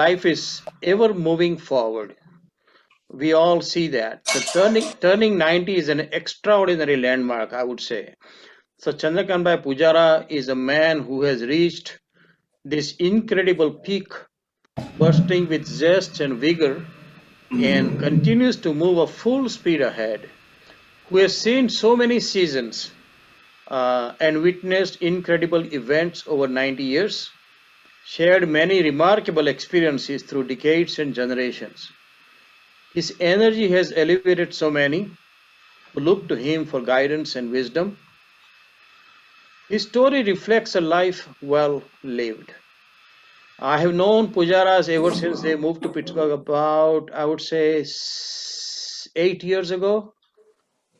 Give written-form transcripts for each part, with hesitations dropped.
life is ever moving forward. We all see that. So turning 90 is an extraordinary landmark, I would say. So Chandrakant Pujara is a man who has reached this incredible peak, bursting with zest and vigor, and continues to move a full speed ahead. Who has seen so many seasons and witnessed incredible events over 90 years, shared many remarkable experiences through decades and generations. His energy has elevated so many who look to him for guidance and wisdom. His story reflects a life well lived. I have known Pujaras ever since they moved to Pittsburgh about, I would say, 8 years ago.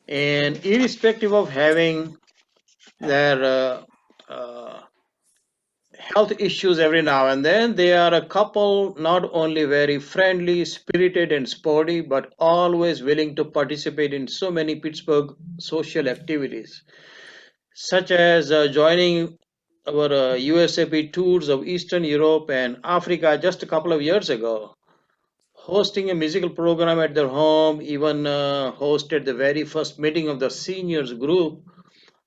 And irrespective of having their uh, health issues every now and then, they are a couple not only very friendly, spirited, and sporty, but always willing to participate in so many Pittsburgh social activities, such as joining our USAP tours of Eastern Europe and Africa just a couple of years ago, hosting a musical program at their home, even hosted the very first meeting of the seniors group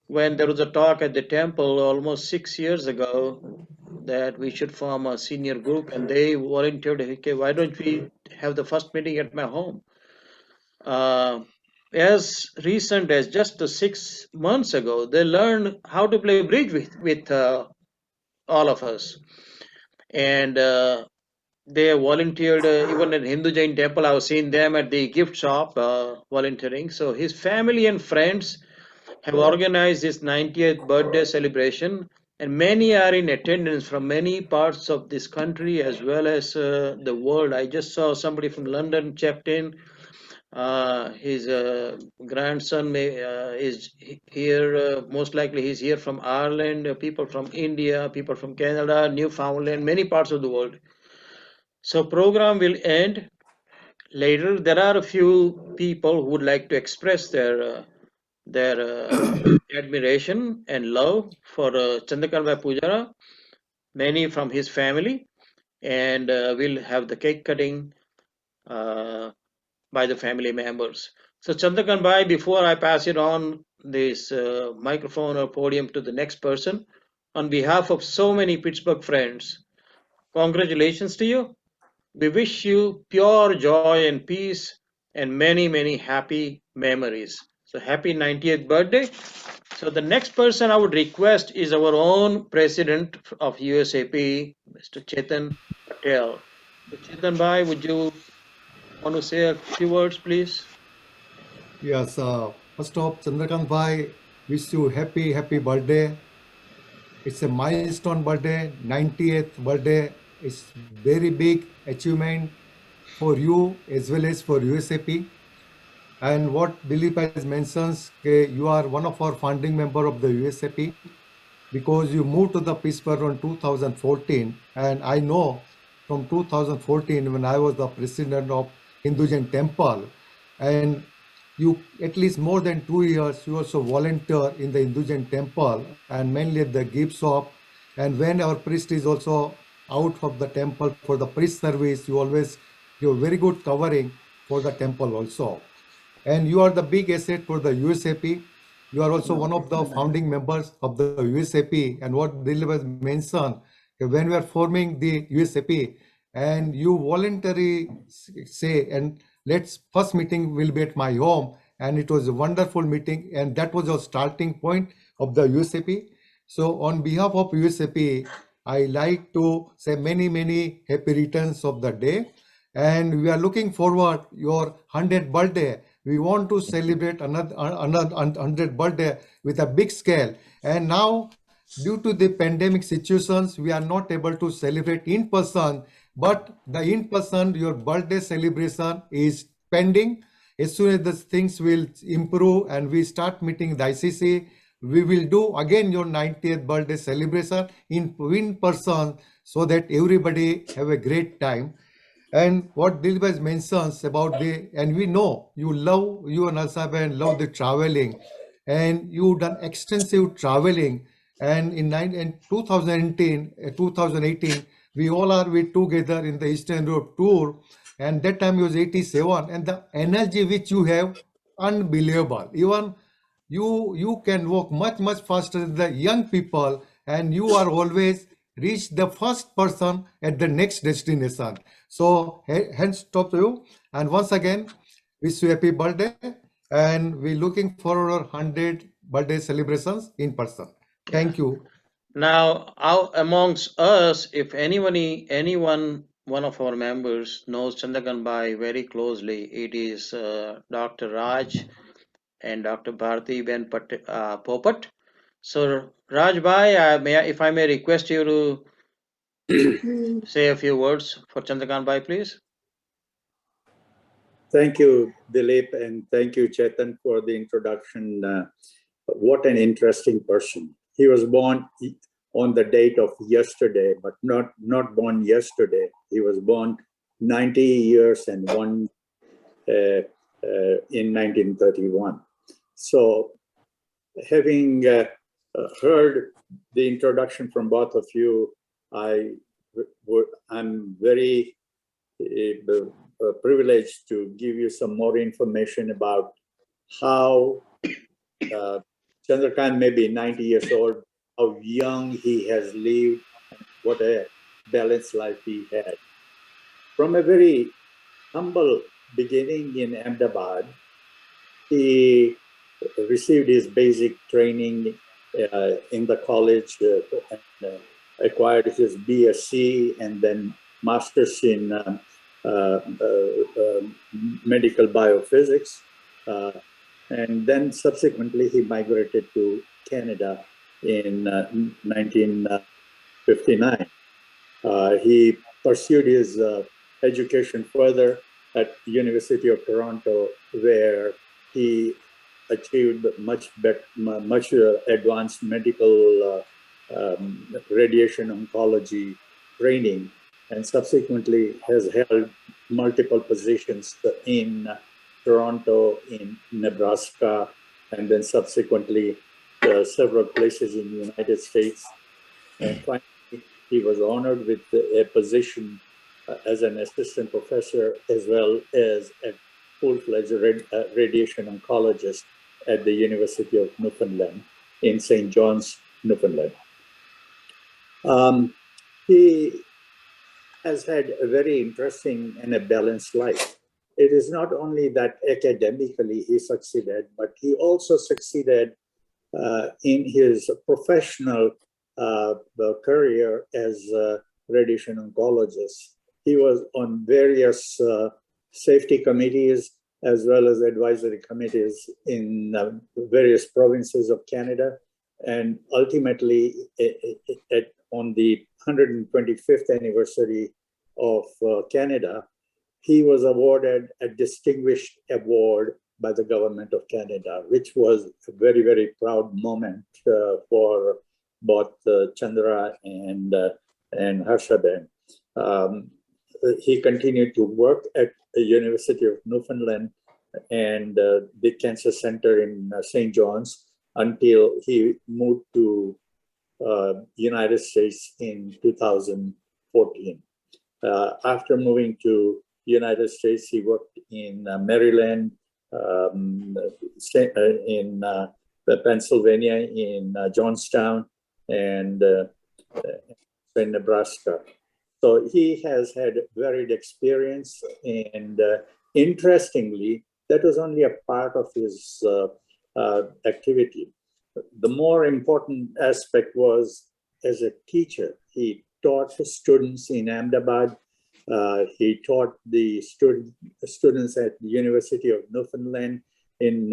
when there was a talk at the temple almost 6 years ago that we should form a senior group, and they volunteered, okay, why don't we have the first meeting at my home? Uh, as recent as just 6 months ago, they learned how to play bridge with all of us, and they volunteered even at Hindu Jain temple. I was seeing them at the gift shop volunteering. So his family and friends have organized this 90th birthday celebration, and many are in attendance from many parts of this country as well as the world. I just saw somebody from London checked in. His grandson is here. Most likely, he's here from Ireland. People from India, people from Canada, Newfoundland, many parts of the world. So, program will end later. There are a few people who would like to express their admiration and love for Chandrakant Pujara, many from his family, and we'll have the cake cutting uh, by the family members. So Chandrakant Bhai, before I pass it on this microphone or podium to the next person, on behalf of so many Pittsburgh friends, congratulations to you. We wish you pure joy and peace and many, many happy memories. So happy 90th birthday. So the next person I would request is our own president of USAP, Mr. Chetan Patel. So Chetan Bhai, would you want to say a few words, please? Yes, first off, Chandrakant Bhai, wish you happy birthday. It's a milestone birthday, 90th birthday. It's very big achievement for you as well as for USAP. And what Dilip has mentioned, you are one of our founding member of the USAP because you moved to the Pittsburgh in 2014. And I know from 2014 when I was the president of Hindu Jain Temple, and you at least more than 2 years you also volunteer in the Hindu Jain Temple and mainly at the gift shop. And when our priest is also out of the temple for the priest service, you always give very good covering for the temple also. And you are the big asset for the USAP. You are also one of the founding members of the USAP. And what Dilip has mentioned, when we are forming the USAP, and you voluntarily say, and let's first meeting will be at my home, and it was a wonderful meeting, and that was your starting point of the USAP. So on behalf of USAP, I like to say many happy returns of the day, and we are looking forward your 100th birthday. We want to celebrate another 100th birthday with a big scale. And now, due to the pandemic situations, we are not able to celebrate in person, but the in person, your birthday celebration is pending. As soon as the things will improve and we start meeting the ICC, we will do again your 90th birthday celebration in person so that everybody have a great time. And what Dilbaz mentions about and we know you and Alsaban love the traveling, and you done extensive traveling. And in 2018, We all are we together in the Eastern Europe tour, and that time he was 87, and the energy which you have, unbelievable. Even you can walk much faster than the young people, and you are always reach the first person at the next destination. So hands top to you, and once again wish you happy birthday, and we looking for our 100 birthday celebrations in person. Yeah. Thank you. Now, out amongst us, if one of our members knows Chandrakant Bhai very closely, it is Dr. Raj and Dr. Bharti Ben Popat. So, Raj Bhai, if I may request you to say a few words for Chandrakant Bhai, please. Thank you, Dilip, and thank you, Chetan, for the introduction. What an interesting person. He was born on the date of yesterday, but not born yesterday. He was born 90 years and one in 1931. So, having heard the introduction from both of you, I'm very privileged to give you some more information about how Chandrakant may be 90 years old, how young he has lived, what a balanced life he had. From a very humble beginning in Ahmedabad, he received his basic training in the college and acquired his BSc and then master's in medical biophysics. And then subsequently he migrated to Canada in 1959. He pursued his education further at University of Toronto, where he achieved much advanced medical radiation oncology training, and subsequently has held multiple positions in Toronto, in Nebraska, and then subsequently several places in the United States. And finally, he was honored with a position as an assistant professor as well as a full-fledged radiation oncologist at the University of Newfoundland in St. John's, Newfoundland. He has had a very interesting and a balanced life. It is not only that academically he succeeded, but he also succeeded in his professional career as a radiation oncologist. He was on various safety committees as well as advisory committees in various provinces of Canada. And ultimately, on the 125th anniversary of Canada, he was awarded a distinguished award by the government of Canada, which was a very proud moment for both Chandra and Harshaben. He continued to work at the University of Newfoundland and the Cancer Center in St. John's until he moved to United States in 2014. After moving to United States, he worked in Maryland, in Pennsylvania, in Johnstown, and in Nebraska. So he has had varied experience, and interestingly, that was only a part of his activity. The more important aspect was as a teacher. He taught students in Ahmedabad. He taught the students at the University of Newfoundland in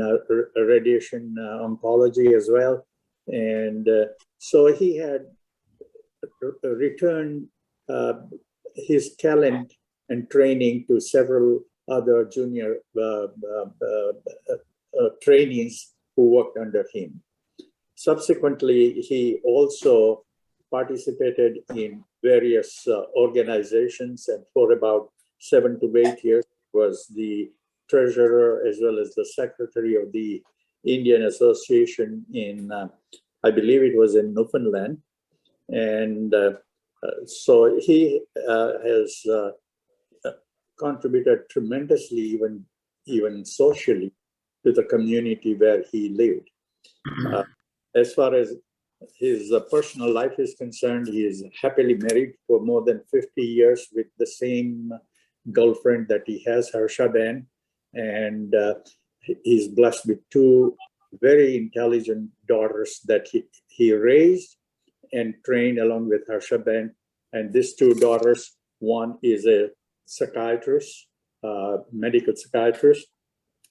radiation oncology as well. And so he had returned his talent and training to several other junior trainees who worked under him. Subsequently, he also participated in various organizations, and for about 7 to 8 years was the treasurer as well as the secretary of the Indian Association in, I believe it was in Newfoundland. And So he has contributed tremendously, even socially, to the community where he lived. As far as his personal life is concerned, he is happily married for more than 50 years with the same girlfriend that he has, Harshaben, and he's blessed with two very intelligent daughters that he raised and trained along with Harshaben. And these two daughters, one is a psychiatrist, medical psychiatrist,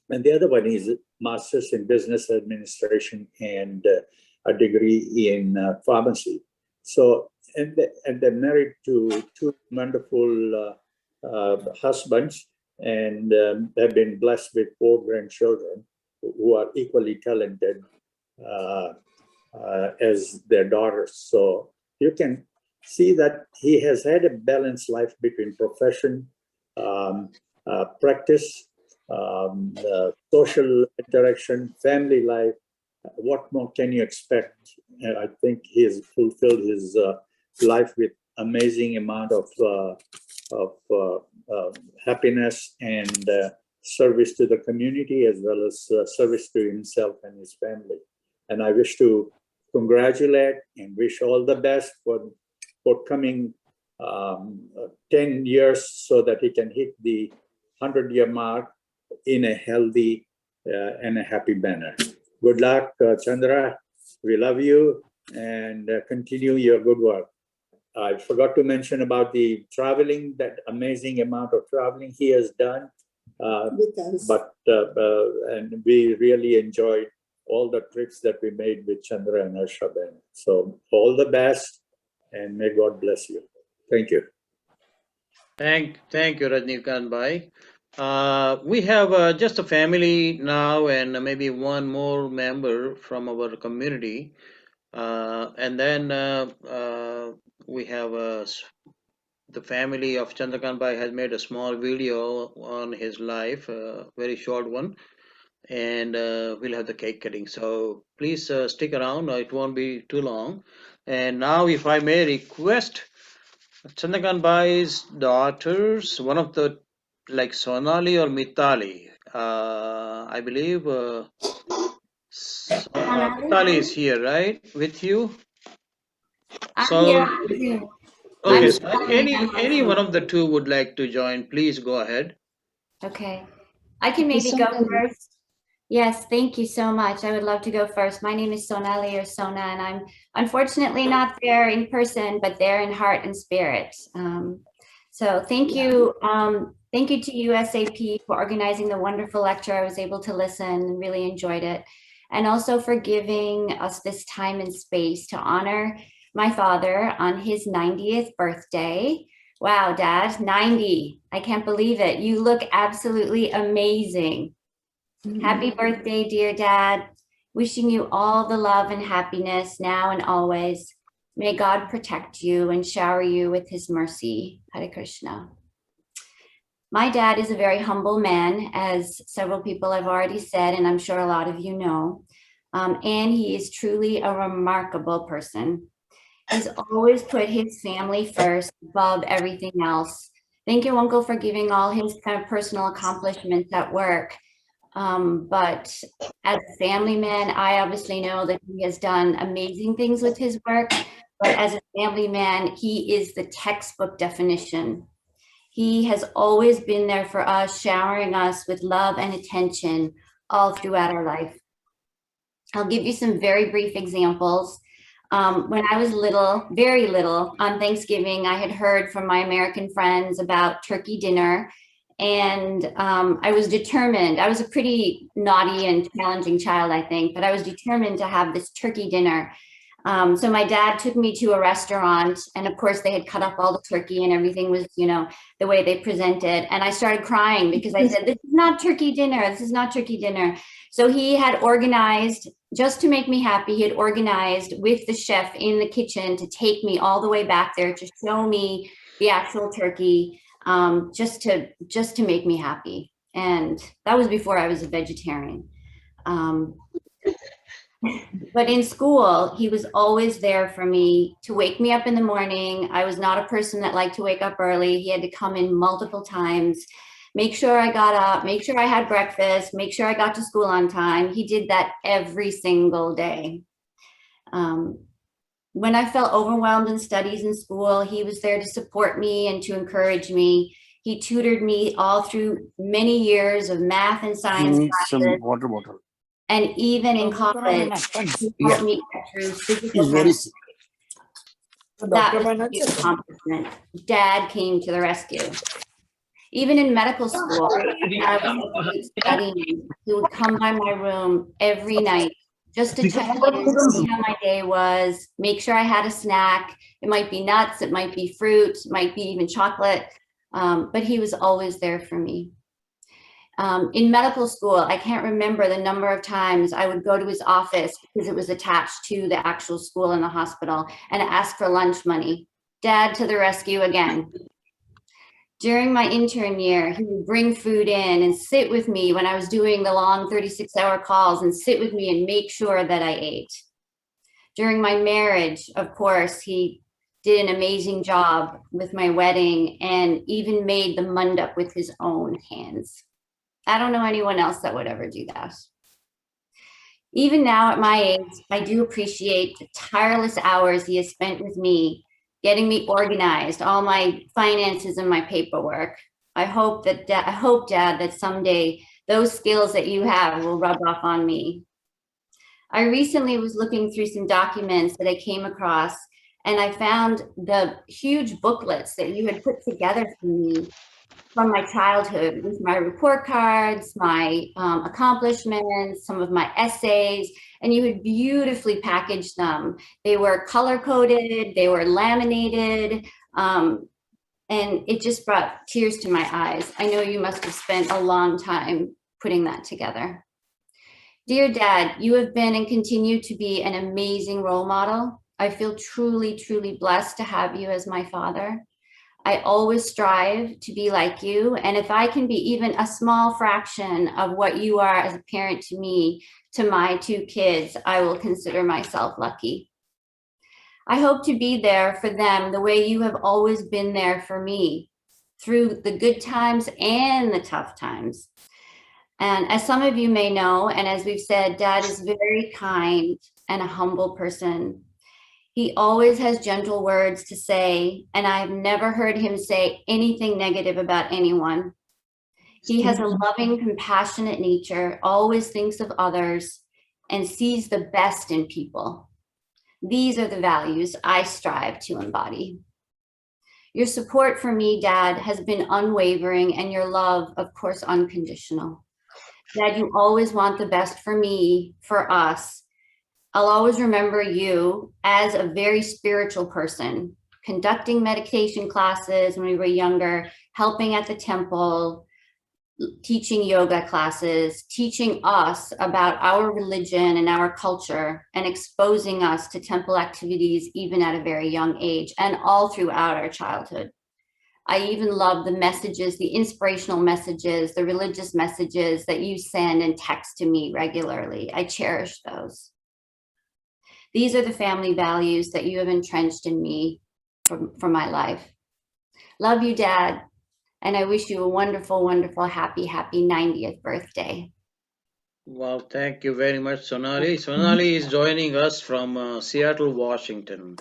and the other one is master's in business administration and a degree in pharmacy. So, and they're married to two wonderful husbands, and have been blessed with 4 grandchildren who are equally talented as their daughters. So you can see that he has had a balanced life between profession, practice, social interaction, family life. What more can you expect? I think he has fulfilled his life with amazing amount of happiness and service to the community, as well as service to himself and his family. And I wish to congratulate and wish all the best for coming 10 years so that he can hit the 100-year mark in a healthy and a happy manner. Good luck, Chandra. We love you, and continue your good work. I forgot to mention about the traveling, that amazing amount of traveling he has done. And we really enjoyed all the trips that we made with Chandra and Harshaben. So all the best, and may God bless you. Thank you. Thank you, Rajnikant Bhai. We have just a family now, and maybe one more member from our community, and then we have the family of Chandrakant Bhai has made a small video on his life, a very short one, and we'll have the cake cutting. So please stick around; it won't be too long. And now, if I may request, Chandrakant Bhai's daughters, one of the, like Sonali or Mitali, I believe Mitali is here, right, with you? I'm So, here too. okay, I'm so sorry, any one of the two would like to join, please go ahead. Okay. I can maybe go first. Yes, thank you so much. I would love to go first. My name is Sonali or Sona, and I'm unfortunately not there in person, but there in heart and spirit. So thank you. Thank you to USAP for organizing the wonderful lecture. I was able to listen and really enjoyed it. And also for giving us this time and space to honor my father on his 90th birthday. Wow, Dad, 90. I can't believe it. You look absolutely amazing. Happy birthday, dear Dad. Wishing you all the love and happiness now and always. May God protect you and shower you with his mercy. Hare Krishna. My dad is a very humble man, as several people have already said, and I'm sure a lot of you know. And he is truly a remarkable person. He's always put his family first above everything else. Thank you, Uncle, for giving all his kind of personal accomplishments at work. But as a family man, I obviously know that he has done amazing things with his work. But as a family man, he is the textbook definition. He has always been there for us, showering us with love and attention all throughout our life. I'll give you some very brief examples. When I was little, very little, on Thanksgiving, I had heard from my American friends about turkey dinner, and I was determined. I was a pretty naughty and challenging child, I think, but I was determined to have this turkey dinner. So my dad took me to a restaurant, and of course they had cut up all the turkey and everything was, you know, the way they presented. And I started crying because I said, this is not turkey dinner. This is not turkey dinner. So he had organized, just to make me happy, he had organized with the chef in the kitchen to take me all the way back there to show me the actual turkey, just to make me happy. And that was before I was a vegetarian. But in school, he was always there for me to wake me up in the morning. I was not a person that liked to wake up early. He had to come in multiple times, make sure I got up, make sure I had breakfast, make sure I got to school on time. He did that every single day. When I felt overwhelmed in studies in school, he was there to support me and to encourage me. He tutored me all through many years of math and science Need some classes. water bottle. And even in college, he Yeah, helped me get through physical he's very sick. That was a huge accomplishment. Dad came to the rescue. Even in medical school, when I was studying, he would come by my room every night just to check in, see how my day was, make sure I had a snack. It might be nuts, it might be fruit, it might be even chocolate, but he was always there for me. In medical school, I can't remember the number of times I would go to his office because it was attached to the actual school in the hospital and ask for lunch money. Dad to the rescue again. During my intern year, he would bring food in and sit with me when I was doing the long 36-hour calls and sit with me and make sure that I ate. During my marriage, of course, he did an amazing job with my wedding and even made the mandap with his own hands. I don't know anyone else that would ever do that. Even now at my age, I do appreciate the tireless hours he has spent with me, getting me organized, all my finances and my paperwork. I hope, Dad, that someday those skills that you have will rub off on me. I recently was looking through some documents that I came across, and I found the huge booklets that you had put together for me from my childhood with my report cards, my accomplishments, some of my essays, and you had beautifully packaged them. They were color-coded, they were laminated, and it just brought tears to my eyes. I know you must have spent a long time putting that together. Dear Dad, you have been and continue to be an amazing role model. I feel truly, truly blessed to have you as my father. I always strive to be like you. And if I can be even a small fraction of what you are as a parent to me, to my two kids, I will consider myself lucky. I hope to be there for them the way you have always been there for me, through the good times and the tough times. And as some of you may know, and as we've said, Dad is very kind and a humble person. He always has gentle words to say, and I've never heard him say anything negative about anyone. He has a loving, compassionate nature, always thinks of others, and sees the best in people. These are the values I strive to embody. Your support for me, Dad, has been unwavering, and your love, of course, unconditional. Dad, you always want the best for me, for us. I'll always remember you as a very spiritual person, conducting meditation classes when we were younger, helping at the temple, teaching yoga classes, teaching us about our religion and our culture, and exposing us to temple activities even at a very young age and all throughout our childhood. I even love the messages, the inspirational messages, the religious messages that you send and text to me regularly. I cherish those. These are the family values that you have entrenched in me for my life. Love you, Dad. And I wish you a wonderful, wonderful, happy, happy 90th birthday. Well, thank you very much, Sonali. Sonali is joining us from Seattle, Washington.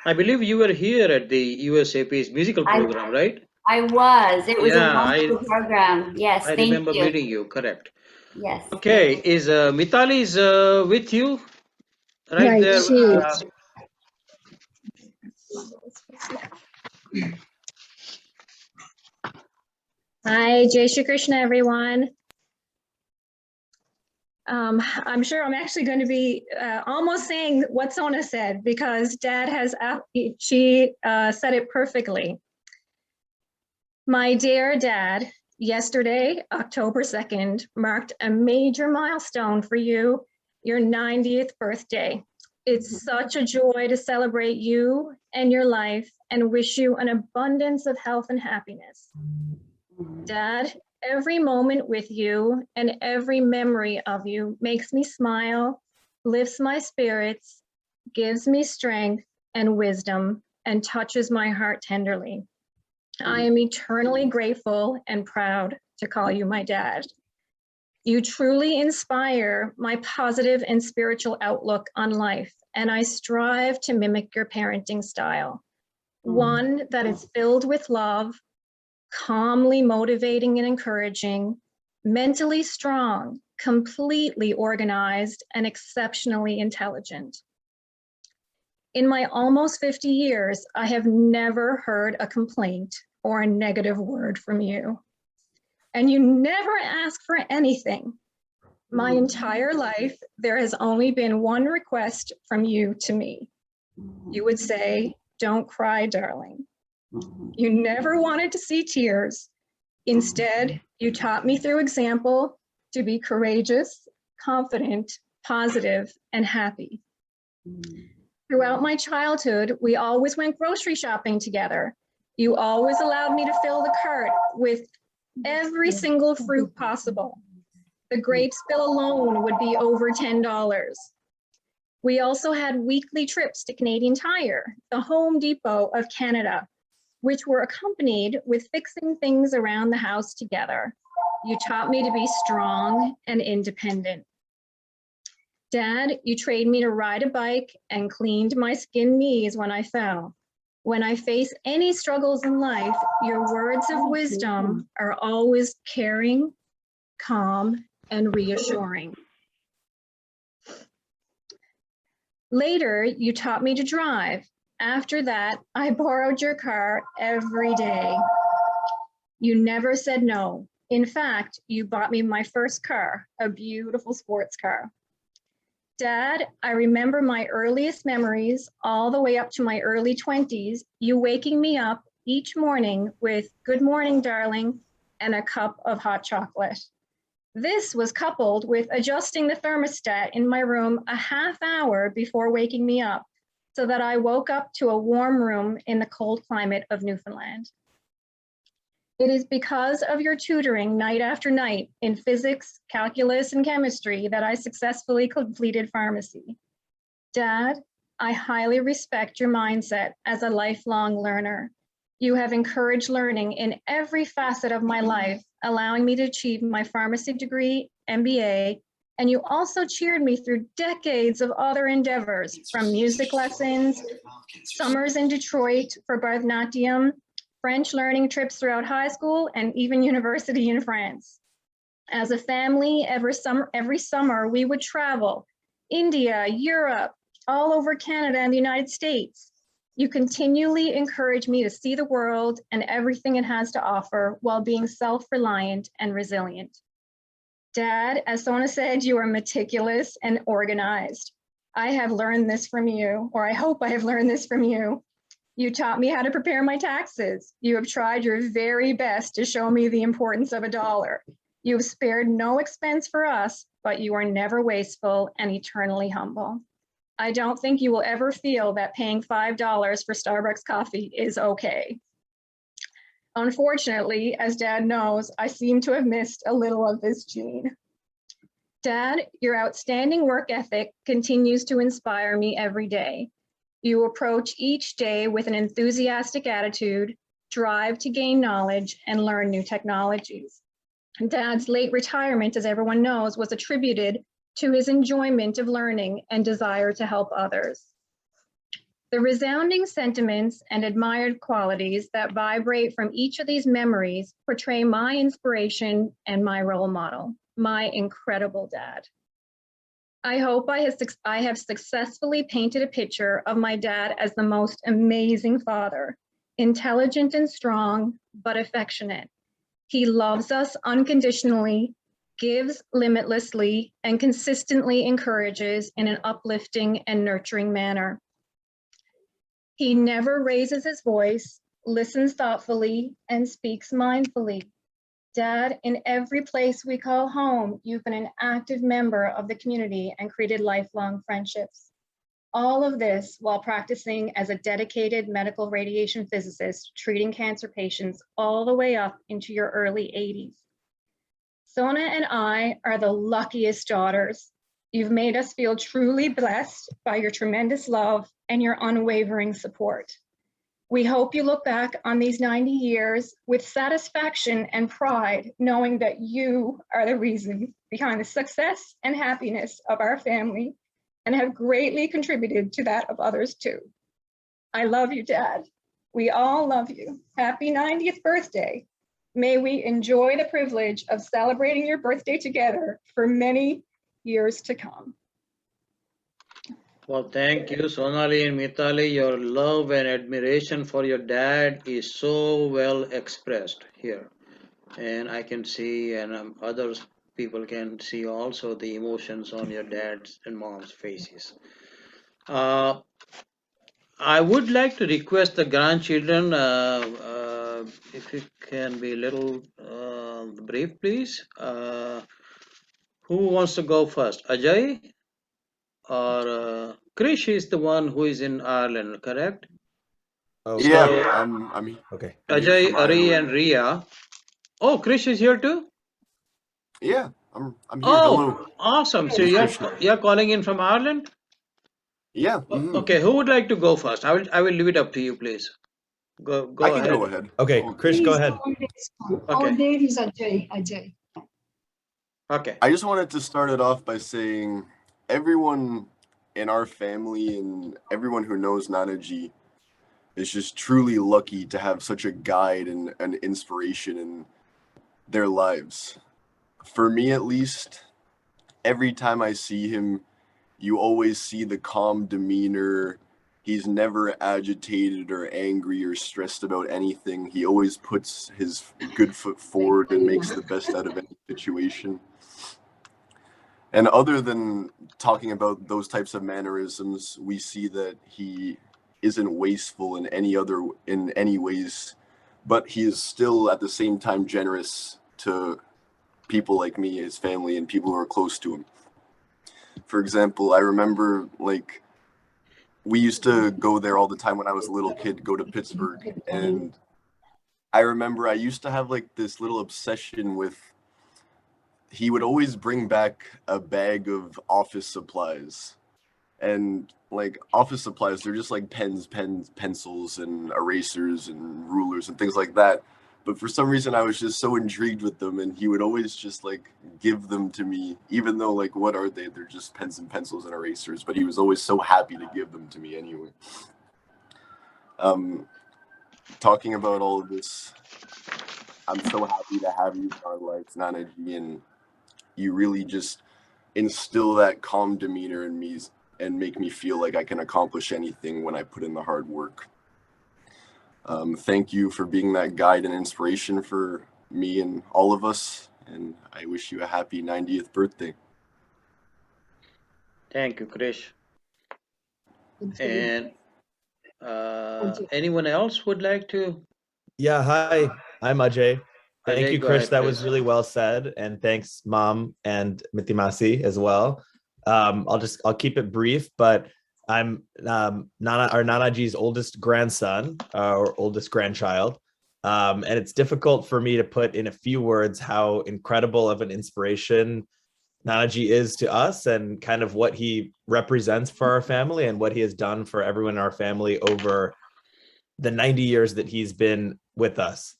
I believe you were here at the USAP's musical program, right? I was. It was a Yeah, wonderful program. Yes, I thank remember you. meeting you, correct. Yes. Okay, is Mitali is with you right Right, there? she is. Hi, Jai Shri Krishna, everyone. I'm sure I'm actually going to be almost saying what Sona said because Dad has, she said it perfectly. My dear Dad, yesterday, October 2nd, marked a major milestone for you, your 90th birthday. It's such a joy to celebrate you and your life and wish you an abundance of health and happiness. Dad, every moment with you and every memory of you makes me smile lifts my spirits, gives me strength and wisdom, and touches my heart tenderly. I am eternally grateful and proud to call you my dad. You truly inspire my positive and spiritual outlook on life, and I strive to mimic your parenting style. One that is filled with love, calmly motivating and encouraging, mentally strong, completely organized, and exceptionally intelligent. In my almost 50 years, I have never heard a complaint or a negative word from you. And you never ask for anything. My entire life, there has only been one request from you to me. You would say, "Don't cry, darling." You never wanted to see tears. Instead, you taught me through example to be courageous, confident, positive, and happy. Throughout my childhood, we always went grocery shopping together. You always allowed me to fill the cart with every single fruit possible. The grapes bill alone would be over $10. We also had weekly trips to Canadian Tire, the Home Depot of Canada, which were accompanied with fixing things around the house together. You taught me to be strong and independent. Dad, you trained me to ride a bike and cleaned my skinned knees when I fell. When I face any struggles in life, your words of wisdom are always caring, calm, and reassuring. Later, you taught me to drive. After that, I borrowed your car every day. You never said no. In fact, you bought me my first car, a beautiful sports car. Dad, I remember my earliest memories all the way up to my early 20s, you waking me up each morning with "Good morning, darling," and a cup of hot chocolate. This was coupled with adjusting the thermostat in my room a half hour before waking me up so that I woke up to a warm room in the cold climate of Newfoundland. It is because of your tutoring night after night in physics, calculus, and chemistry that I successfully completed pharmacy. Dad, I highly respect your mindset as a lifelong learner. You have encouraged learning in every facet of my life, allowing me to achieve my pharmacy degree, MBA, and you also cheered me through decades of other endeavors, from music lessons, summers in Detroit for Bharatanatyam, French learning trips throughout high school, and even university in France. As a family, every summer we would travel, India, Europe, all over Canada and the United States. You continually encourage me to see the world and everything it has to offer while being self-reliant and resilient. Dad, as Sona said, you are meticulous and organized. I have learned this from you, or I hope I have learned this from you. You taught me how to prepare my taxes. You have tried your very best to show me the importance of a dollar. You have spared no expense for us, but you are never wasteful and eternally humble. I don't think you will ever feel that paying $5 for Starbucks coffee is okay. Unfortunately, as Dad knows, I seem to have missed a little of this gene. Dad, your outstanding work ethic continues to inspire me every day. You approach each day with an enthusiastic attitude, drive to gain knowledge, and learn new technologies. Dad's late retirement, as everyone knows, was attributed to his enjoyment of learning and desire to help others. The resounding sentiments and admired qualities that vibrate from each of these memories portray my inspiration and my role model, my incredible dad. I hope I have successfully painted a picture of my dad as the most amazing father, intelligent and strong, but affectionate. He loves us unconditionally, gives limitlessly, and consistently encourages in an uplifting and nurturing manner. He never raises his voice, listens thoughtfully, and speaks mindfully. Dad, in every place we call home, you've been an active member of the community and created lifelong friendships. All of this while practicing as a dedicated medical radiation physicist, treating cancer patients all the way up into your early 80s. Sona and I are the luckiest daughters. You've made us feel truly blessed by your tremendous love and your unwavering support. We hope you look back on these 90 years with satisfaction and pride, knowing that you are the reason behind the success and happiness of our family and have greatly contributed to that of others too. I love you, Dad. We all love you. Happy 90th birthday. May we enjoy the privilege of celebrating your birthday together for many years to come. Well, thank you, Sonali and Mitali. Your love and admiration for your dad is so well expressed here. And I can see, and others people can see also the emotions on your dad's and mom's faces. Uh, I would like to request the grandchildren, if you can be a little brief, please. Who wants to go first? Ajay or Krish is the one who is in Ireland, correct? Oh, So yeah, Okay. I'm here Ajay, from Ari, and Ireland. Ria. Oh, Krish is here too? Yeah, I'm here. Oh, Hello. awesome. So Hey, you're Krishna. you're calling in from Ireland? Yeah. Okay, who would like to go first? I will leave it up to you, please. I Go can go ahead. ahead. Okay, Oh, Krish, go Please ahead. on this one. Okay. Our name is Ajay. Ajay. Okay. I just wanted to start it off by saying everyone in our family and everyone who knows Nanaji is just truly lucky to have such a guide and an inspiration in their lives. For me, at least, every time I see him, you always see the calm demeanor. He's never agitated or angry or stressed about anything. He always puts his good foot forward and makes the best out of any situation. And other than talking about those types of mannerisms, we see that he isn't wasteful in any ways, but he is still at the same time generous to people like me, his family, and people who are close to him. For example, I remember we used to go there all the time when I was a little kid, go to Pittsburgh, and I remember I used to have this little obsession with, he would always bring back a bag of office supplies. And office supplies, they're just like pens, pencils, and erasers and rulers and things like that. But for some reason, I was just so intrigued with them, and he would always just give them to me, even though what are they? They're just pens and pencils and erasers. But he was always so happy to give them to me anyway. Talking about all of this, I'm so happy to have you in our lives, Nanaji, and you really just instill that calm demeanor in me and make me feel like I can accomplish anything when I put in the hard work. Thank you for being that guide and inspiration for me and all of us, and I wish you a happy 90th birthday. Thank you, Krish. Ajay. And anyone else would like to? Yeah, hi, I'm Ajay. Thank Ajay, you, go Krish. ahead, That was please. really well said. And thanks, Mom and Mitimasi as well. I'll keep it brief, but I'm our Nanaji's oldest grandson, or oldest grandchild. And it's difficult for me to put in a few words how incredible of an inspiration Nanaji is to us and kind of what he represents for our family and what he has done for everyone in our family over the 90 years that he's been with us.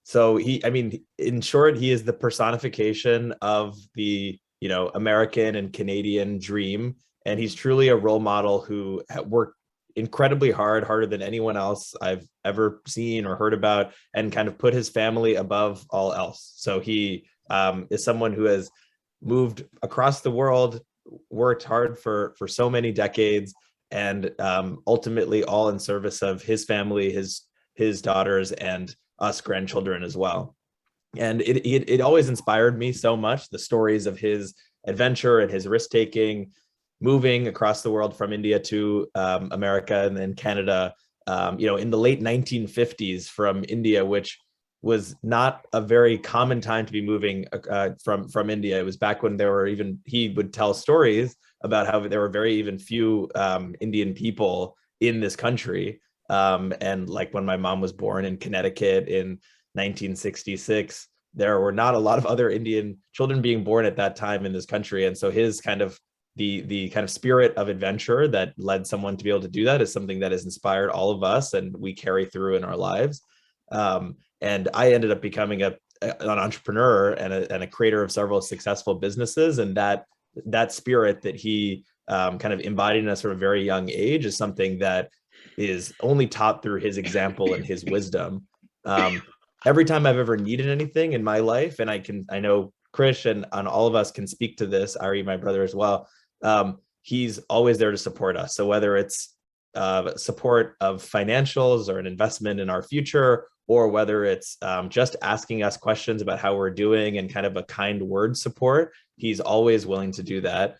So in short, he is the personification of the, American and Canadian dream. And he's truly a role model who worked incredibly hard, harder than anyone else I've ever seen or heard about, and kind of put his family above all else. So he is someone who has moved across the world, worked hard for so many decades, and ultimately all in service of his family, his daughters, and us grandchildren as well. And it always inspired me so much, the stories of his adventure and his risk-taking, moving across the world from India to America and then Canada, in the late 1950s from India, which was not a very common time to be moving from India. It was back when he would tell stories about how there were very even few Indian people in this country. And when my mom was born in Connecticut in 1966, there were not a lot of other Indian children being born at that time in this country. And so his kind of the kind of spirit of adventure that led someone to be able to do that is something that has inspired all of us and we carry through in our lives. And I ended up becoming an entrepreneur and a creator of several successful businesses. And that spirit that he kind of embodied in us from a very young age is something that is only taught through his example and his wisdom. Every time I've ever needed anything in my life, and I know Krish and all of us can speak to this, Ari, my brother as well, he's always there to support us. So whether it's support of financials or an investment in our future, or whether it's just asking us questions about how we're doing and kind of a kind word support, he's always willing to do that.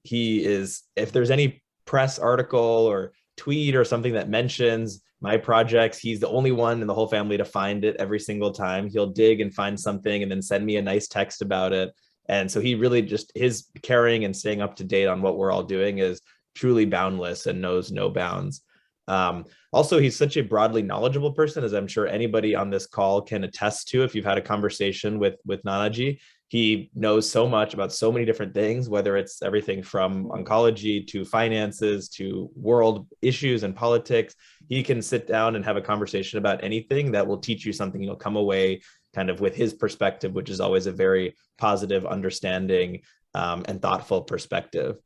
He is, if there's any press article or tweet or something that mentions my projects, he's the only one in the whole family to find it every single time. He'll dig and find something and then send me a nice text about it. And so he really just, his caring and staying up to date on what we're all doing is truly boundless and knows no bounds. Also, he's such a broadly knowledgeable person, as I'm sure anybody on this call can attest to if you've had a conversation with Nanaji. He knows so much about so many different things, whether it's everything from oncology to finances to world issues and politics. He can sit down and have a conversation about anything that will teach you something. You'll come away kind of with his perspective, which is always a very positive, understanding, and thoughtful perspective.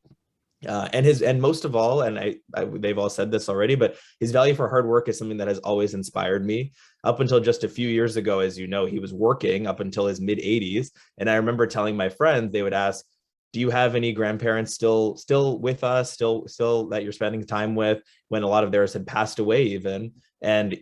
And most of all, and they've all said this already, but his value for hard work is something that has always inspired me. Up until just a few years ago, as you know, he was working up until his mid 80s. And I remember telling my friends, they would ask, do you have any grandparents still with us, still that you're spending time with, when a lot of theirs had passed away even? And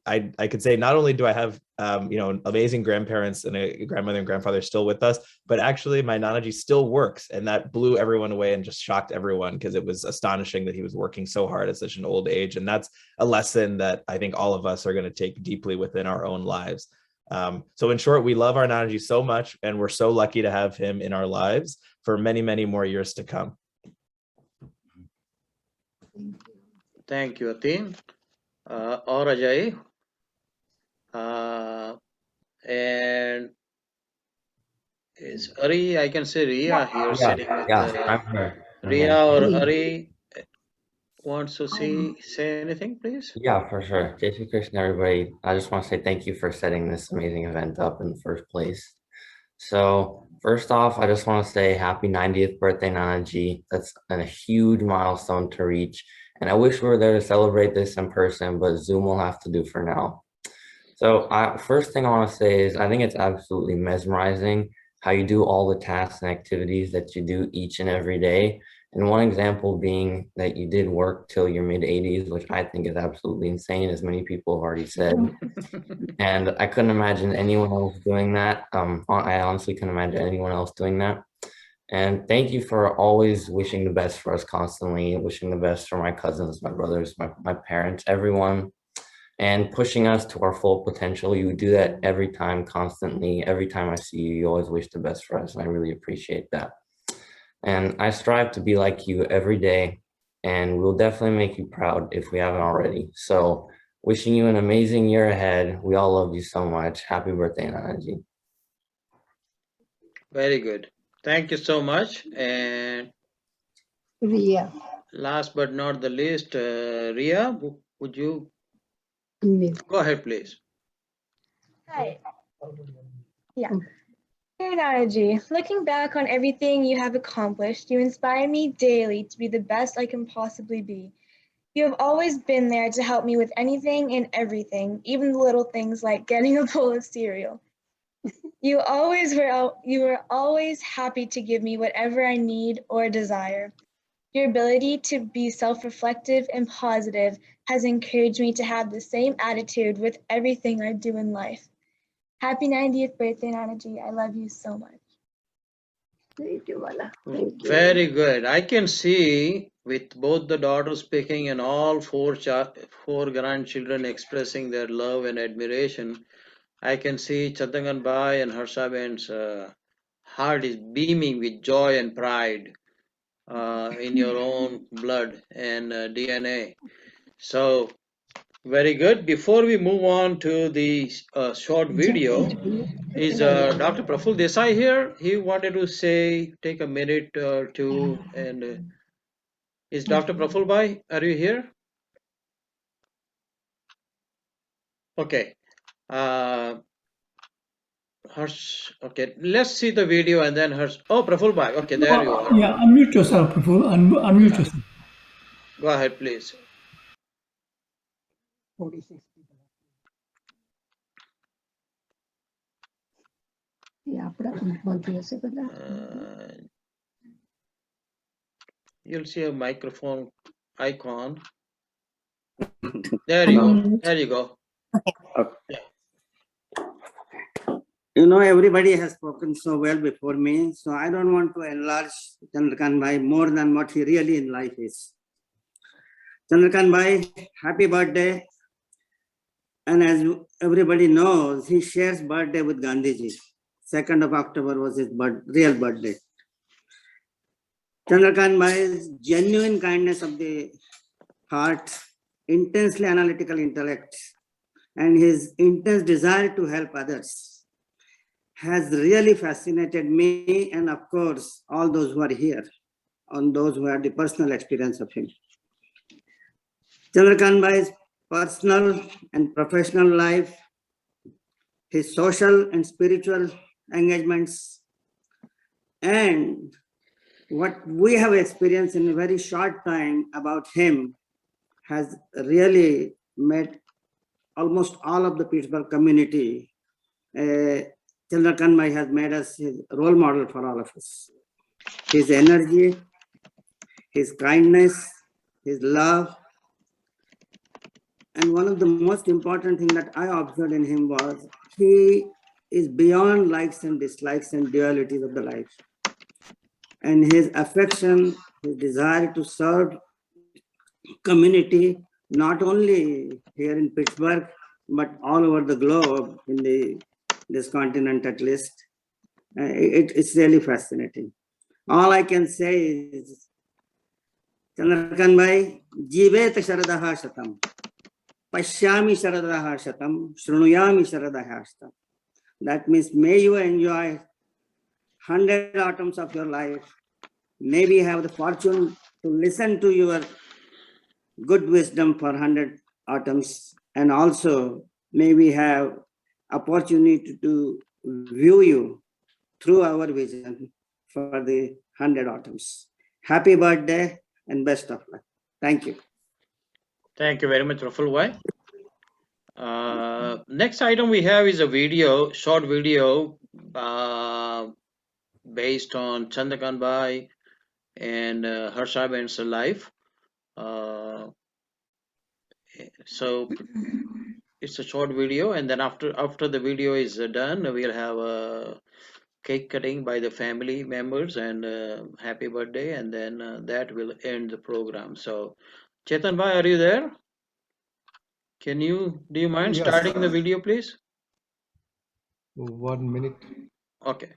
I could say, not only do I have amazing grandparents and a grandmother and grandfather still with us, but actually my Nanaji still works. And that blew everyone away and just shocked everyone, because it was astonishing that he was working so hard at such an old age. And that's a lesson that I think all of us are going to take deeply within our own lives. So in short, we love our Nanaji so much, and we're so lucky to have him in our lives for many, many more years to come. Thank you, Atin. Or Ajay. And is Ari, I can say Ria here sitting with I'm here. Ria or Ari wants to say anything, please? Yeah, for sure. Jai Shri Krishna, everybody. I just want to say thank you for setting this amazing event up in the first place. So first off, I just want to say happy 90th birthday, Nanaji. That's a huge milestone to reach. And I wish we were there to celebrate this in person, but Zoom will have to do for now. So first thing I want to say is I think it's absolutely mesmerizing how you do all the tasks and activities that you do each and every day. And one example being that you did work till your mid 80s, which I think is absolutely insane, as many people have already said. And I couldn't imagine anyone else doing that. I honestly couldn't imagine anyone else doing that. And thank you for always wishing the best for us constantly, wishing the best for my cousins, my brothers, my parents, everyone, and pushing us to our full potential. You do that every time, constantly. Every time I see you, you always wish the best for us, and I really appreciate that. And I strive to be like you every day, and we'll definitely make you proud if we haven't already. So wishing you an amazing year ahead. We all love you so much. Happy birthday, Nanaji. Very good. Thank you so much. And Ria. last but not the least, Ria, would you go ahead, please? Hi. Yeah. Dear Nanaji, looking back on everything you have accomplished, you inspire me daily to be the best I can possibly be. You have always been there to help me with anything and everything, even the little things like getting a bowl of cereal. You were always happy to give me whatever I need or desire. Your ability to be self-reflective and positive has encouraged me to have the same attitude with everything I do in life. Happy 90th birthday, Nanaji. I love you so much. Thank you, Mala. Thank you. Very good. I can see with both the daughters speaking and all four grandchildren expressing their love and admiration. I can see Chandrakant Bhai and Harshaben's heart is beaming with joy and pride in your own blood and DNA. So Very good. Before we move on to the short video, is Dr. Praful Desai here? He wanted to say, take a minute or two, and is Dr. Praful Bhai? Are you here? Okay. Harsh, okay, let's see the video and then Harsh. Oh, Praful Bhai. Okay, there you are. Yeah, unmute yourself, Praful. Unmute yourself. Go ahead, please. You'll see a microphone icon. There you go. There you go. Okay. You know, everybody has spoken so well before me, so I don't want to enlarge Chandrakant Bhai more than what he really in life is. Chandrakant Bhai, happy birthday. And as everybody knows, he shares birthday with Gandhiji. 2nd of October was his real birthday. Chandrakant Bhai's genuine kindness of the heart, intensely analytical intellect, and his intense desire to help others has really fascinated me and of course all those who are here, on those who had the personal experience of him. Chandrakant Bhai's personal and professional life, his social and spiritual engagements, and what we have experienced in a very short time about him has really made almost all of the Pittsburgh community. Chandrakant Bhai has made us his role model for all of us. His energy, his kindness, his love. And one of the most important things that I observed in him was he is beyond likes and dislikes and dualities of the life. And his affection, his desire to serve community, not only here in Pittsburgh, but all over the globe, in this continent at least, it's really fascinating. All I can say is, Chandrakant Bhai, Jivet Sharadaha Shatam, Pashyami Sharadaha Shatam, Shrunuyami Sharadaha Shatam. That means, may you enjoy 100 autumns of your life. Maybe have the fortune to listen to your good wisdom for 100 autumns, and also maybe have opportunity to view you through our vision for the 100 autumns. Happy birthday and best of luck. Thank you. Thank you very much, Praful Bhai. Next item we have is a video, short video, based on Chandrakant Bhai and Harsha Ben's life. So it's a short video, and then after the video is done, we'll have a cake cutting by the family members and happy birthday, and then that will end the program. So Chetan Bhai, are you there? Do you mind starting the video, please? 1 minute. Okay.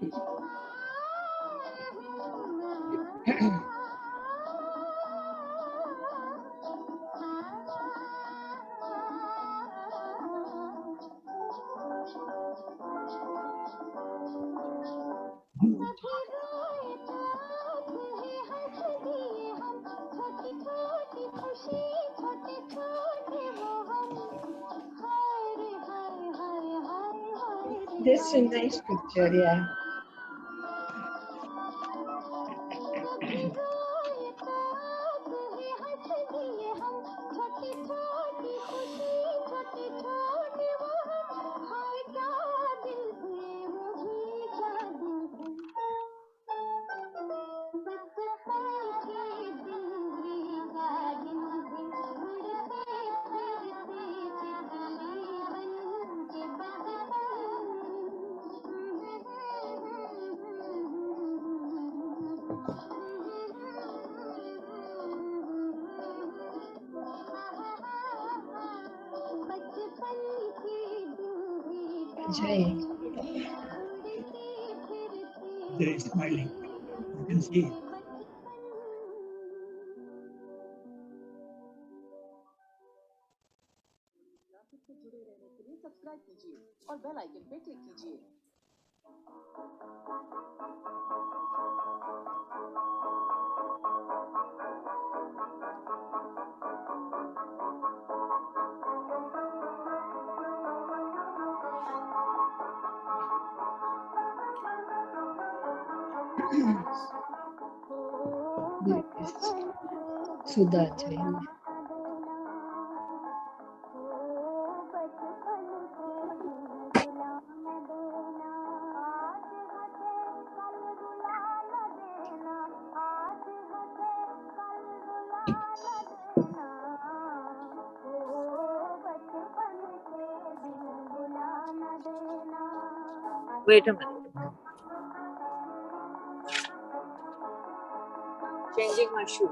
This is a nice picture, yeah. Jai. They're smiling. You can see it. This is Sudha Jai. Wait a minute. Changing my shoes.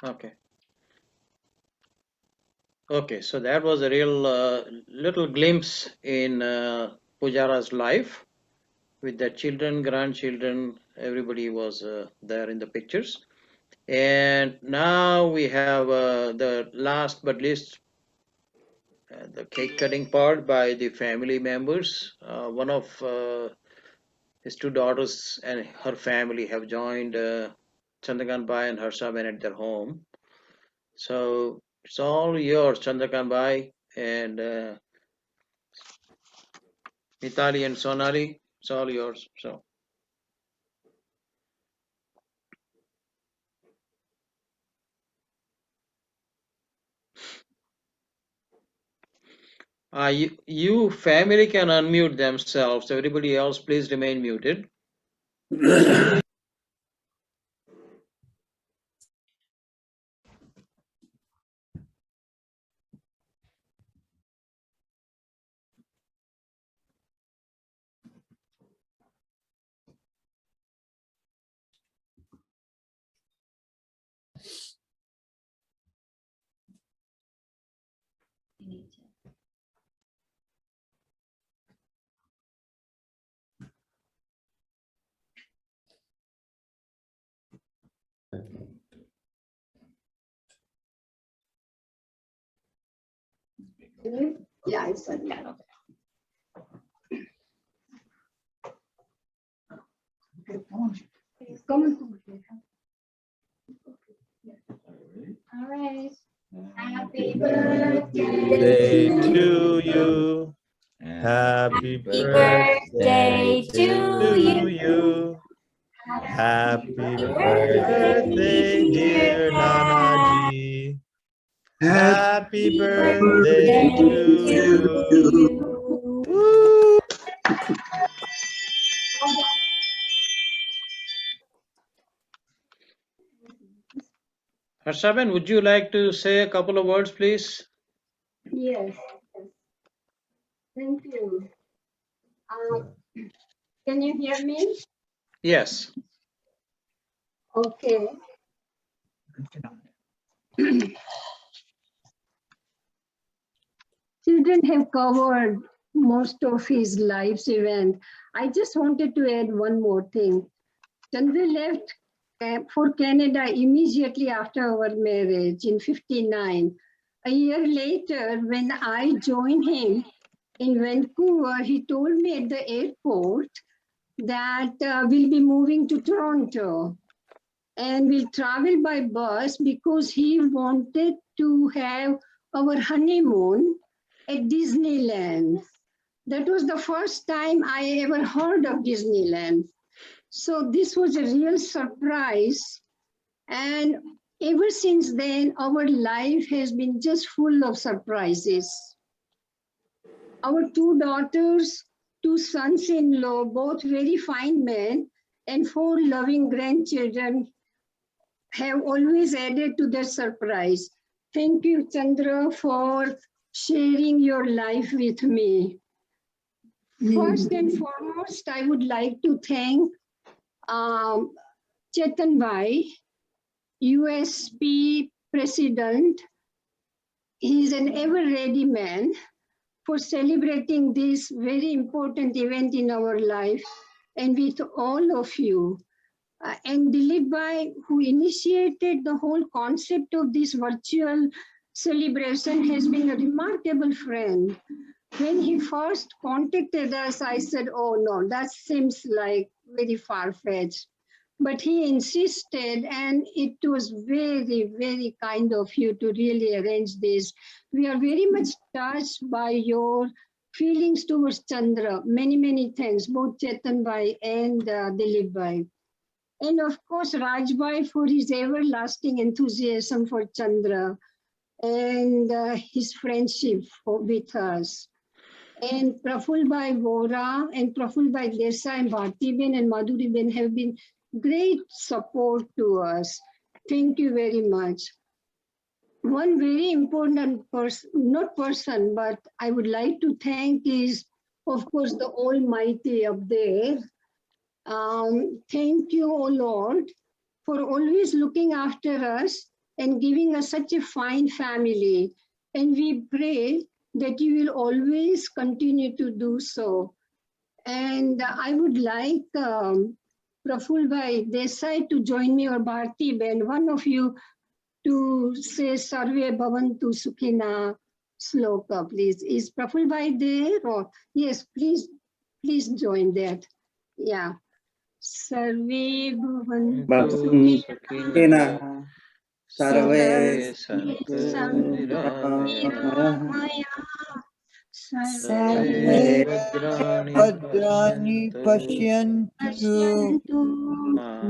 Okay. Okay, so that was a real little glimpse in Pujara's life with the children, grandchildren, everybody was there in the pictures. And now we have the last but least, the cake cutting part by the family members. One of his two daughters and her family have joined Chandrakant Bai and Harshaben at their home. So it's all yours, Chandrakant Bai and Mitali and Sonali. It's all yours. So. You family can unmute themselves. Everybody else, please remain muted. Yeah, it's on. Come on. All right. Happy Birthday birthday to you. Happy birthday birthday to to you. you. Happy Birthday, birthday, dear dear Dad. Nanaji. Happy birthday Birthday to to you. you. Woo! Harshaben, would you like to say a couple of words, please? Yes. Thank you. Can you hear me? Yes. Okay. Children have covered most of his life's event. I just wanted to add one more thing. Chandra left for Canada immediately after our marriage in '59. A year later, when I joined him in Vancouver, he told me at the airport that we'll be moving to Toronto and we'll travel by bus because he wanted to have our honeymoon at Disneyland. That was the first time I ever heard of Disneyland. So this was a real surprise. And ever since then, our life has been just full of surprises. Our two daughters, two sons-in-law, both very fine men, and 4 loving grandchildren have always added to the surprise. Thank you, Chandra, for sharing your life with me. First and foremost, I would like to thank Chetan Bhai, USP President. He's an ever-ready man for celebrating this very important event in our life and with all of you. And Dilip Bhai, who initiated the whole concept of this virtual celebration, has been a remarkable friend. When he first contacted us, I said, oh no, that seems like very far-fetched. But he insisted, and it was very, very kind of you to really arrange this. We are very much touched by your feelings towards Chandra. Many, many thanks, both Chetan Bhai and Dilip Bhai. And of course, Raj Bhai for his everlasting enthusiasm for Chandra and his friendship with us. And Praful Bhai Vora and Praful Bhai Desai and Bharti Ben and Madhuri Ben have been great support to us. Thank you very much. One very important person, not person, but I would like to thank is, of course, the Almighty up there. Thank you, O Lord, for always looking after us and giving us such a fine family. And we pray that you will always continue to do so. And I would like Praful Bhai Desai to join me, or Bharti Ben, one of you, to say Sarve Bhavantu Sukhina Sloka, please. Is Praful Bhai there? Or yes, please join that. Yeah. Sarve Bhavantu Sukhina. Sarve Santu Niramaya. Sarve Sarve Bhadrani Pashyantu Pashyantu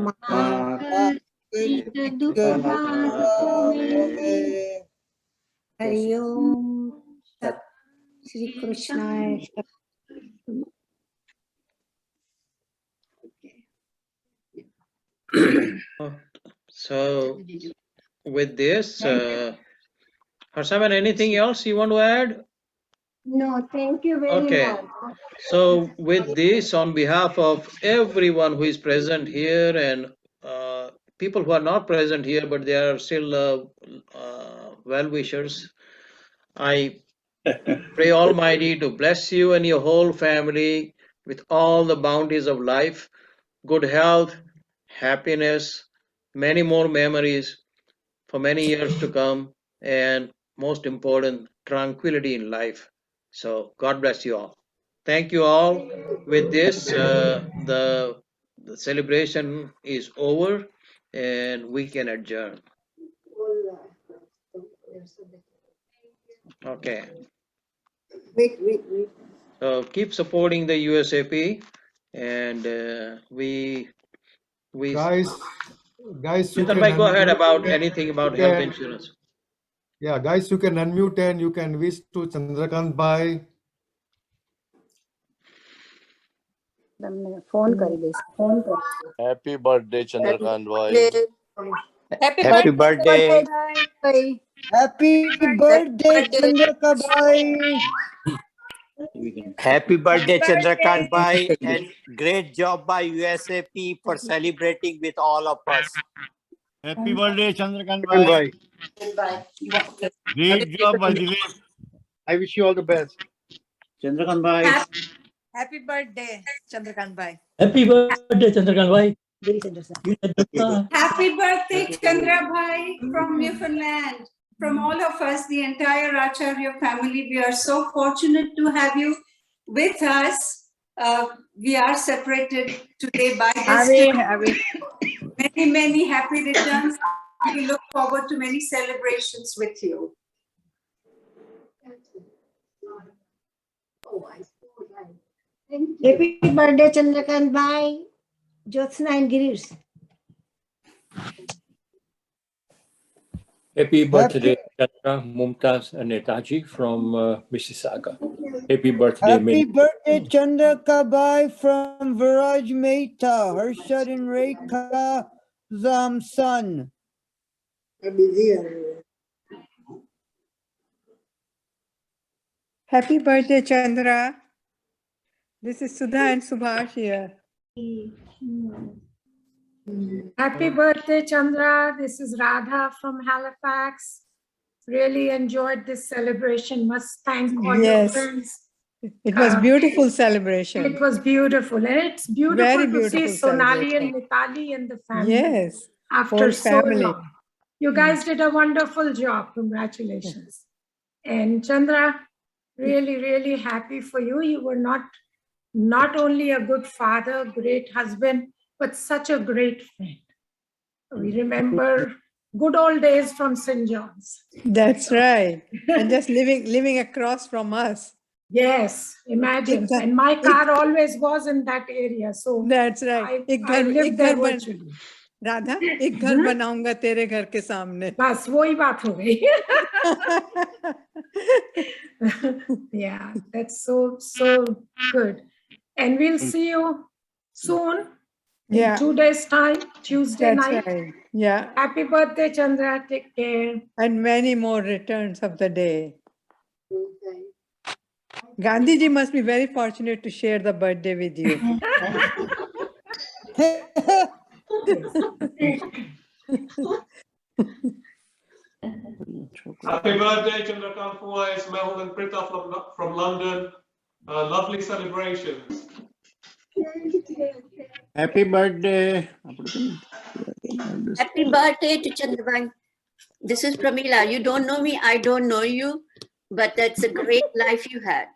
Ma Kachit Dukha Bhave. Hari Om Tat Shri Krishna. So with this, Harsaman, anything else you want to add? No, thank you very Okay. much. So with this, on behalf of everyone who is present here and people who are not present here, but they are still well-wishers, I pray Almighty to bless you and your whole family with all the bounties of life, good health, happiness, many more memories for many years to come, and most important, tranquility in life. So God bless you all. Thank you all. With this, the celebration is over and we can adjourn. Okay. Wait. So keep supporting the USAP, and we Guys, you Chetan can bhai, go ahead unmute. about anything about You health can, insurance. yeah, guys, you can unmute and you can wish to Chandrakant Bhai. Phone કરી દઈશ. Happy birthday, Chandrakant bhai. Happy Happy birthday, birthday. bhai. Happy birthday, Chandrakant bhai. Happy birthday, Chandrakant bhai, and great job by USAP for celebrating with all of us. Happy birthday, Chandrakant Bhai. Bye. Great job, by the way. I wish you all the best. Chandrakant Bhai. Happy birthday, Chandrakant bhai. Happy birthday, Chandrakant bhai. Happy birthday, Chandra Bhai from Newfoundland. From all of us, the entire Acharya family, we are so fortunate to have you with us. We are separated today by distance. Many happy returns. We look forward to many celebrations with you. Happy birthday, Chandrakant bhai. Jyotsna and Girish. Happy birthday, Chandra, Mumtaz, and Netaji from Mississauga. Happy birthday, Happy birthday, Chandrakant bhai from Viraj Mehta, Harshad and Rekha son. Happy birthday, Chandra. This is Sudha and Subhash here. Happy birthday, Chandra. This is Radha from Halifax. Really enjoyed this celebration. Must thank all your friends. It was beautiful celebration. It was beautiful. And it's beautiful Very to beautiful see Sonali and celebration. Mitali and the family. Yes, After whole so family. long. You guys did a wonderful job. Congratulations. And Chandra, really happy for you. You were not only a good father, great husband, but such a great friend. We remember good old days from St. John's. That's right. And just living across from us. Yes, imagine. And my car always was in that area. So that's right. I lived there virtually. Radha एक घर बनाऊंगा तेरे घर के सामने. बस वही बात हो गई. Yeah, that's so good. And we'll see you soon. In 2 days' time, Tuesday That's night. right. Yeah. Happy birthday, Chandra. Take care. And many more returns of the day. Gandhiji must be very fortunate to share the birthday with you. Happy birthday, Chandrakant Pujara, Mehul and Prita from London. Lovely celebrations. Happy birthday. Happy birthday to Chandrakant. This is Pramila. You don't know me, I don't know you, but that's a great life you had.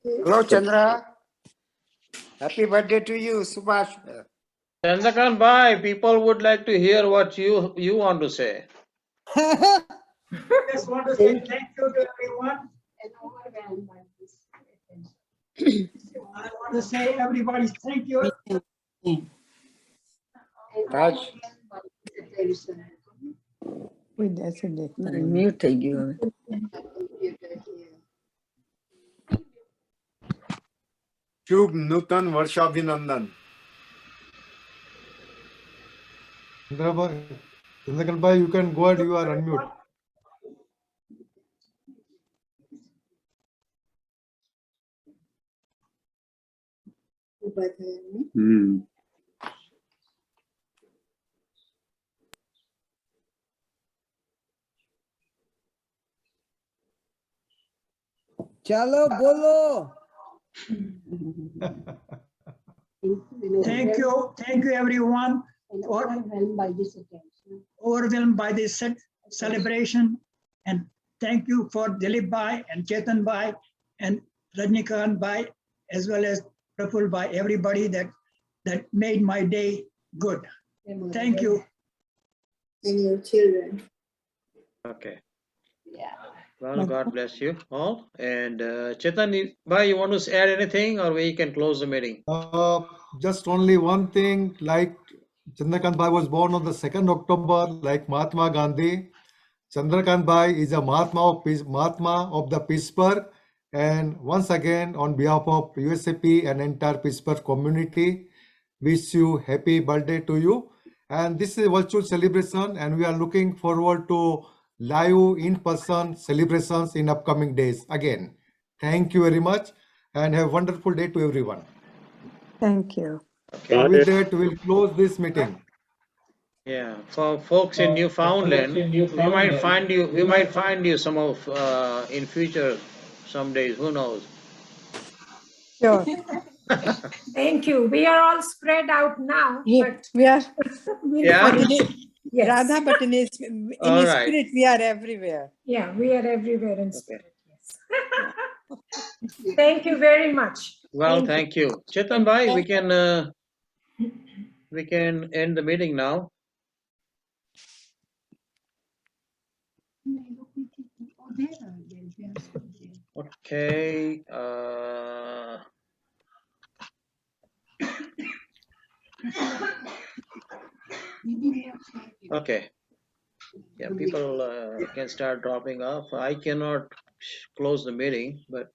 Hello, Chandra. Happy birthday to you, Subhash. Chandrakant Bhai, people would like to hear what you want to say. Just want to say thank you to everyone. I want to say everybody thank you. Raj. Mute થઈ ગયું. શુભ નૂતન વર્ષાભિનંદન. Chandrakant Bhai, you can go ahead, you are unmute. ચાલો બોલો. Thank you everyone. Overwhelmed by this celebration, and thank you for Dilip Bhai and Chetan Bhai and Rajnikant Bhai, as well as Praful Bhai, everybody that made my day good. Thank you. And your children. Okay. Well, God bless you all. And Chetan Bhai, you want to add anything, or we can close the meeting? Just only one thing, like Chandrakant Bhai was born on the 2nd October, like Mahatma Gandhi. Chandrakant Bhai is a Mahatma of the Pittsburgh. And once again, on behalf of USAP and entire Pittsburgh community, wish you happy birthday to you. And this is a virtual celebration, and we are looking forward to live in-person celebrations in upcoming days. Again, thank you very much, and have a wonderful day to everyone. Thank you. Okay. With that, we'll close this meeting. Yeah, for folks in Newfoundland, we might find you some of in future, some days. Who knows? Sure. Thank you. We are all spread out now, but We are. we'll Yeah? find you. Yes. Radha, but in his All right. spirit, we are everywhere. Yeah, we are everywhere in spirit. Yes. Thank you very much. Well, thank you. Chetan Bhai, we can end the meeting now. Okay. Okay. Yeah, people can start dropping off. I cannot close the meeting, but